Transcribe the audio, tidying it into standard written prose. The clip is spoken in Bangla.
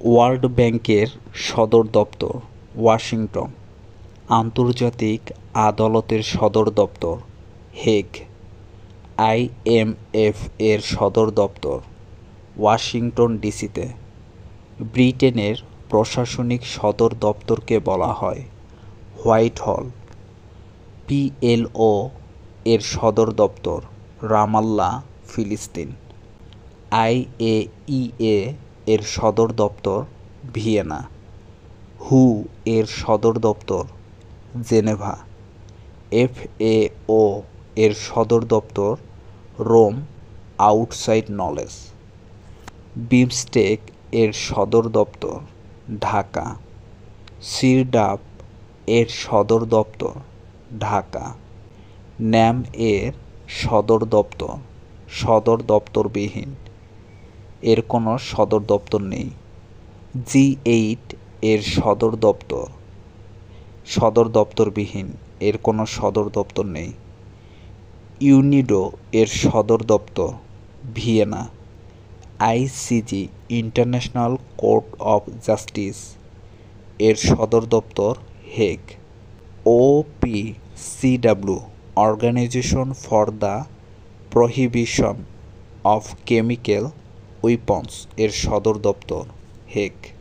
ওয়ার্ল্ড ব্যাংকের সদর দপ্তর ওয়াশিংটন। আন্তর্জাতিক আদালতের সদর দপ্তর হেগ। IMF এর সদর দপ্তর ওয়াশিংটন ডিসিতে। ব্রিটেনের প্রশাসনিক সদর দপ্তরকে বলা হয় হোয়াইট হল। PLO এর সদর দপ্তর রামাল্লাহ, ফিলিস্তিন। IAEA এর সদর দপ্তর ভিয়েনা। WHO এর সদর দপ্তর জেনেভা। FAO এর সদর দপ্তর রোম, আউটসাইড নলেজ। বিমস্টেক এর সদর দপ্তর ঢাকা। সিরডাপ এর সদর দপ্তর ঢাকা। NAM এর সদর দপ্তরবিহীন, এর কোনো সদর দপ্তর নেই। G8 এর সদর দপ্তরবিহীন, এর কোনো সদর দপ্তর নেই। ইউনিডো এর সদর দপ্তর Vienna. ICJ International Court of Justice এর সদর দপ্তর Hague. OPCW Organisation for the Prohibition of Chemical Weapons এর সদর দপ্তর হেগ।